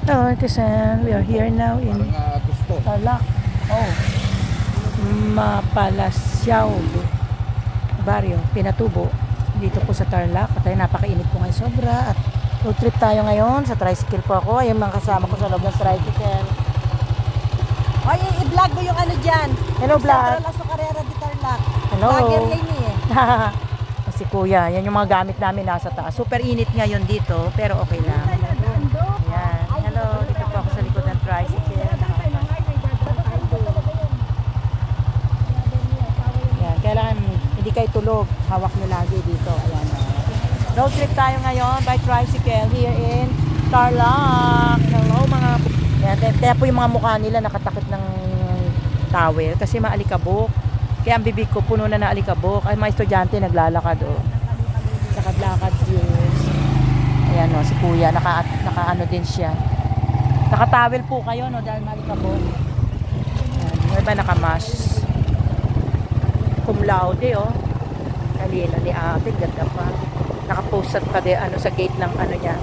Hello, Tisan. We are here now in Tarlac. Oh, Mapalasyao Barrio, Pinatubo. Dito po sa Tarlac. At ay napakainit po ngayon sobra. At road trip tayo ngayon. Sa tricycle po ako. Ayun mga kasama ko sa loob ng tricycle. Ay, i-vlog mo yung ano dyan. Hello, vlog. Central Azucarera de Tarlac. Hello. Vlogger yan eh. Si Kuya. Yan yung mga gamit namin nasa taas. Super init ngayon dito. Pero okay lang. Ayan. Hello. Dito po ako sa likod ng tricycle. Ayan. Kailangan hindi kayo tulog. Hawak nyo lagi dito. Ayan. Road trip tayo ngayon by tricycle here in Tarlac. Hello mga... Ayan. Kaya po yung mga mukha nila nakatakot ng towel kasi maalikabok. Kaya ang bibig ko puno na alikabok. Ay mga estudyante naglalakad oh. Lakad-lakad yes. Ayan oh, si Kuya naka ano din siya. Nakatawel po kayo no dahil maalikabok. Ayan, yung iba nakamas. Cum laude oh. Kalila ni ate, ganda pa. Nakapost pa din ano sa gate ng ano niya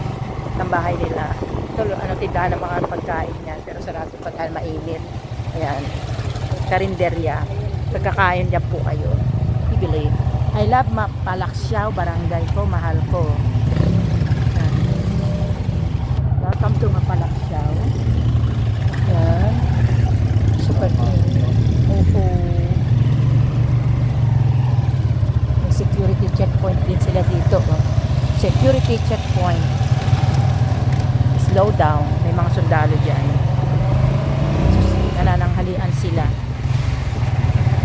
ng bahay nila. Ito ano tindahan ng mga pagkain niya pero sarado pa dahil mainit. Ayan. Karinderya. Pagkakain niya po kayo. Ibili. I love Mapalasyao barangay ko. Mahal ko. Ayan. Welcome to Mapalasyao. Ayan. Super clean. Opo. May security checkpoint din sila dito. Oh. Security checkpoint. Slow down. May mga sundalo dyan. Nanananghalian sila.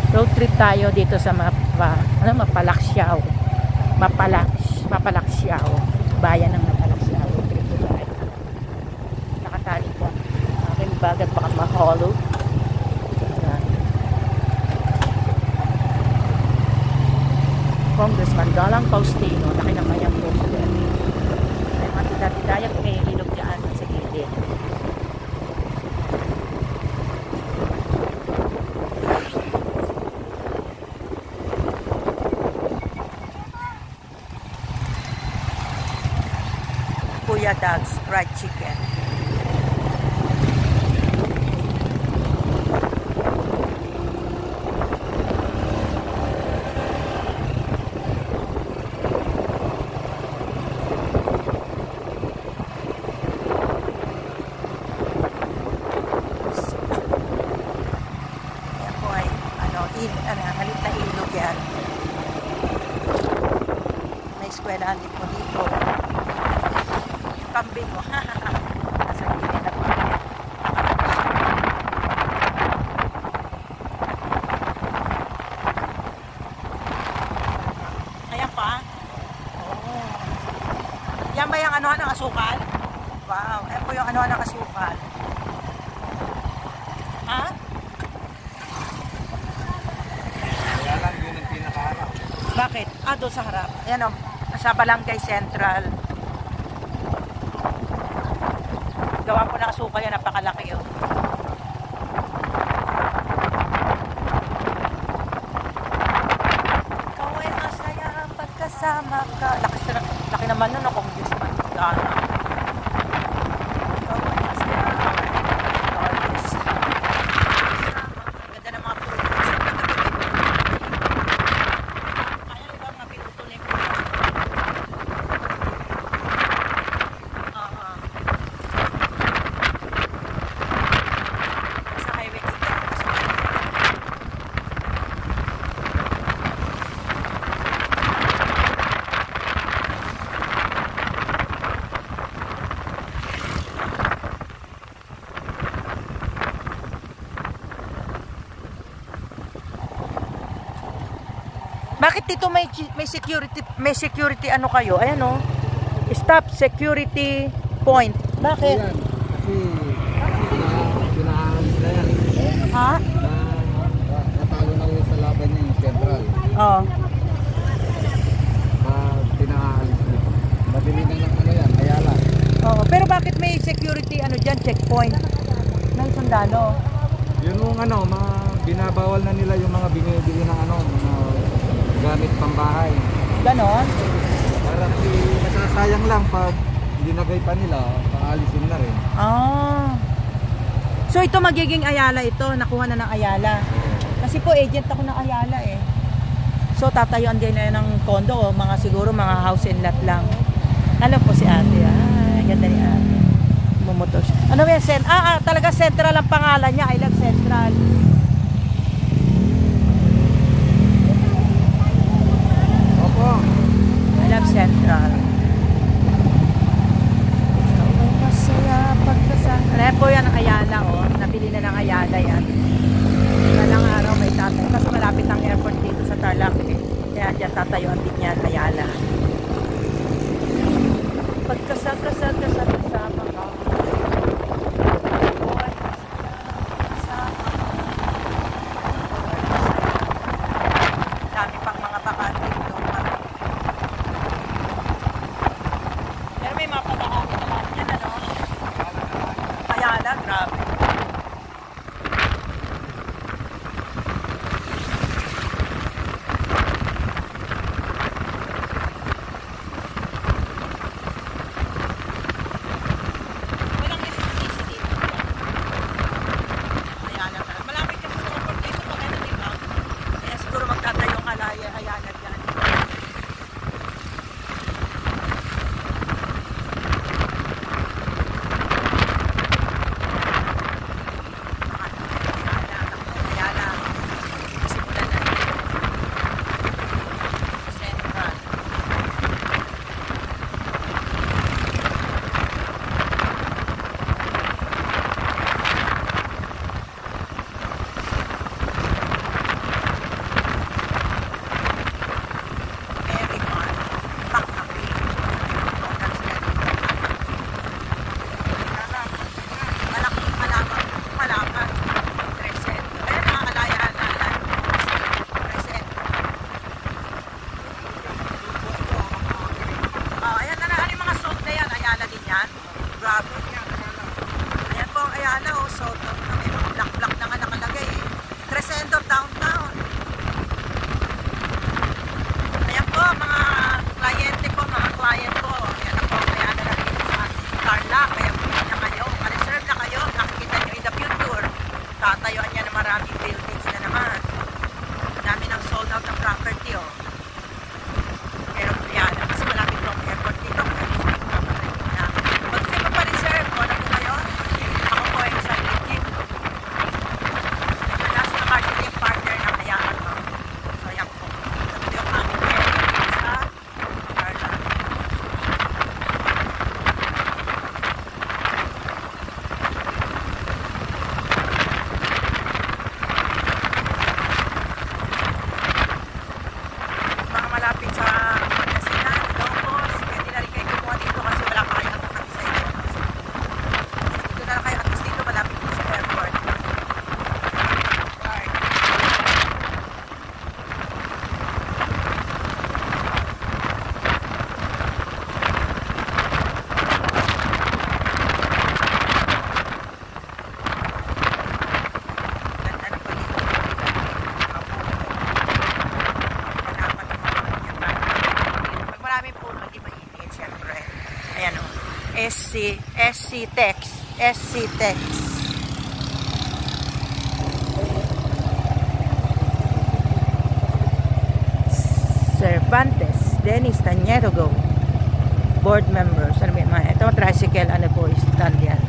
Road trip tayo dito sa Mapalasyao. Mapalasyao. Bayan ng Mapalasyao. Road trip tayo. Nakatali ko. Aking bag at baka maholo. Congressman Galang Faustino. Laki ng mayang poster. May matitatidayak may ilog dyan sa gilid. Kuya Dag's fried chicken. Yan po ay malit na ilog yan. May eskwelahan din po dito. Kambing mo. Nasa gilid na po. Ayan pa. Oh. Yan ba yung anuhan ng asukal? Wow. Ayan po yung anuhan ng asukal. Ha? Kaya lang yun ang pinakaharap. Bakit? Doon sa harap. Ayan o. Sa Barangay Central. Gawa po ng asukal yan, napakalaki yun. Ikaw ay masaya pagkasama ka. Laki naman nun, kung Diyos man. Gana. Ikaw ay masaya. Always. Ganda ng mga puro. Kaya iba mga pinutunin po. Bakit dito may security ano kayo? Ayan oh. Stop security point. Bakit? Ayan, kasi pinaalis na yan. Ha? Natalo na yun sa laban niya yung Central. Oo. Pinaalis na. Mabili na ng ano yan, Ayala. Oo. Pero bakit may security ano dyan, checkpoint? May sundalo. Yun yung ano, binabawal na nila yung mga binibili ng ano, mga gamit pambahay. Ganon? Para nasasayang lang pag dinagay pa nila, paalisin na rin. Ah. So ito magiging Ayala ito, nakuha na ng Ayala. Kasi po agent ako ng Ayala eh. So tatayuan din na ng condo o mga siguro mga house and lot lang. Alam po si ate. Ganda ni ate. Mumotor siya. Ano yan? Talaga Central ang pangalan niya. I love Central. Opo. I love Central. Ayan po yan ang Ayala oh. Nabili na ng Ayala yan. Walang araw may tatay. Kasi malapit ang airport dito sa Tarlac eh. Kaya dyan tatayuan din yan Ayala. Pagkasama ka. Dami pang mga bakante dito. Pero may mga pag-aari na lang yan ano. Ayala, grabe. Walang electricity dito. Ayala talaga. Malapit kasi sa airport dito pag ano diba? Kaya siguro magtatayong Ayala dyan. Ayan po ang Ayala oh. So, may mga black na nga nakalagay eh. Crescendo Downtown. Ayan po mga kliyente ko, mga client ko. Ayan po ang Ayala na dito sa Tarlac. Kaya bumili na kayo, ma-reserve na kayo. Nakikita nyo in the future. Tatayuan niya na maraming buildings na naman. Dami ng sold out ng property oh. Pero Ayala, kasi malapit po ang airport dito. SC Tex. Cervantes, Dennis Tañero Go. Board members. Ano ba yan? Ito tricycle, ano po, stand yan.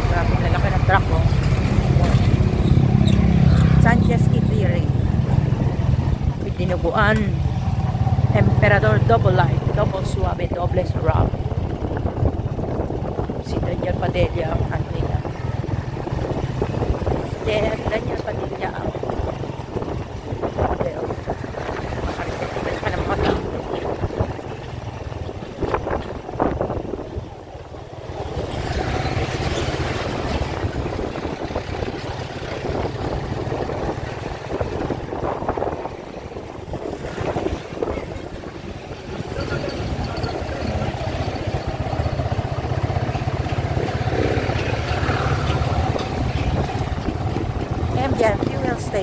Grabe na laki ng truck oh. Sanchez Eatery with dinuguan, Emperador double light, double suave, double sarap. Si Daniel Padilla ang kanila. Daniel Padilla ang model. Makaritin ka ng mga tao. Fuel station.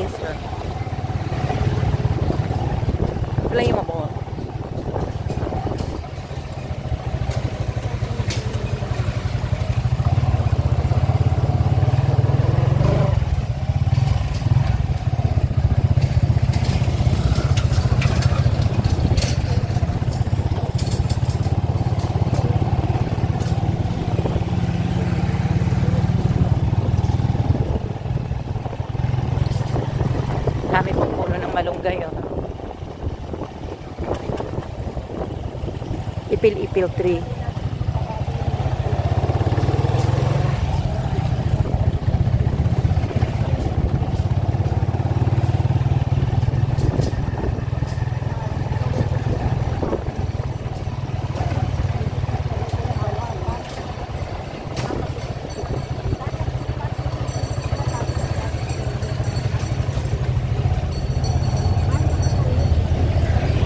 flammable. Dami pong puno ng malunggay, oh. Ipil-ipil tree.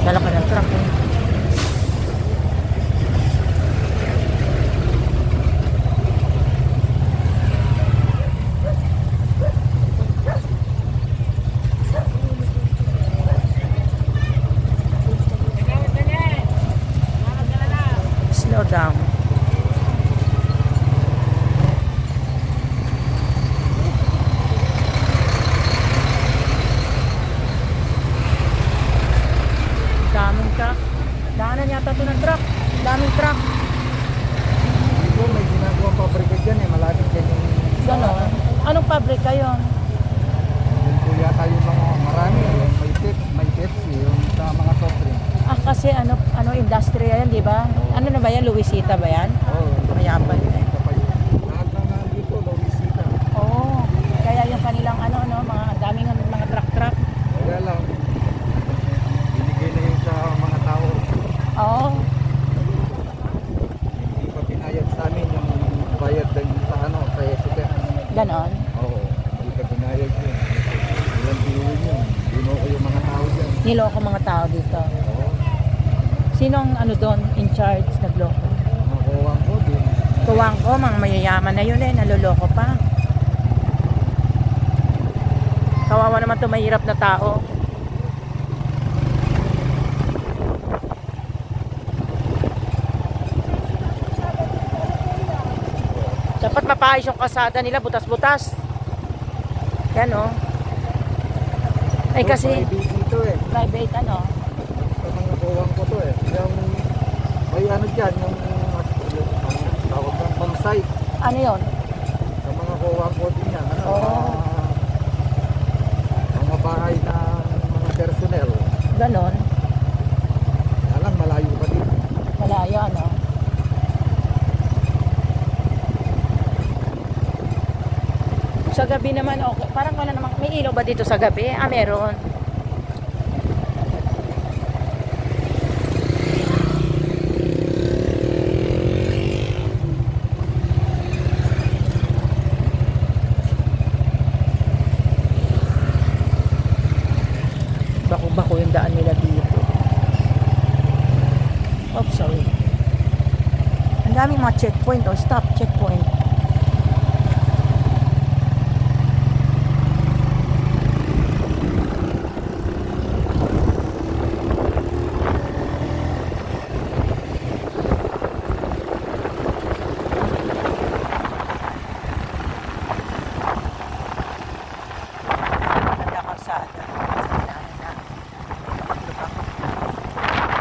Lalaki ng truck, eh. Slow down. Daming truck. Daanan yata ito ng truck. Daming truck. Ito, may ginagawang pabrika dyan eh. Malapit dyan yung... Ganon. Anong pabrika yun? Yun po yata yung mga marami. Yung may Pepsi, yung sa mga soft drink. Ah, kasi ano industry yan, di ba? Ano na ba yan? Luisita ba yan? Oo. Mayapan yun, eh. Lahat ng nandito, Luisita. Oo. Kaya yung kanilang mga daming mga truck-truck. Kaya lang, binigay na yun sa mga tao. Oo. Hindi pa pinayad sa amin yung bayad din sa sa ESICA. Ganon. Oo, hindi pa pinayad yun. Ilang bilhin yun. Binoko yung mga tao dyan. Niloko mga tao dito. Oo, Sinong doon in charge nagloko? mga kawang ko din. Tuwang ko, mga mayayaman na yun eh, naloloko pa. Kawawa naman ito mahirap na tao. Dapat mapaayos yung kalsada nila, butas-butas. Yan oh. Ay kasi, Private dito eh. private Sa mga kawang ko to eh. Yung, may ano dyan, yung tawag ng pang-site. ano yun? Sa mga kawang ko din yan. Oo. Mga bahay ng mga personnel. Ganon. Alam, malayo pa din. Malayo Sa gabi naman, okay. Parang wala namang, may ilaw ba dito sa gabi? Ah, meron. Bako-bako yung daan nila dito. Oops, sorry. Ang daming mga checkpoint o stop checkpoint.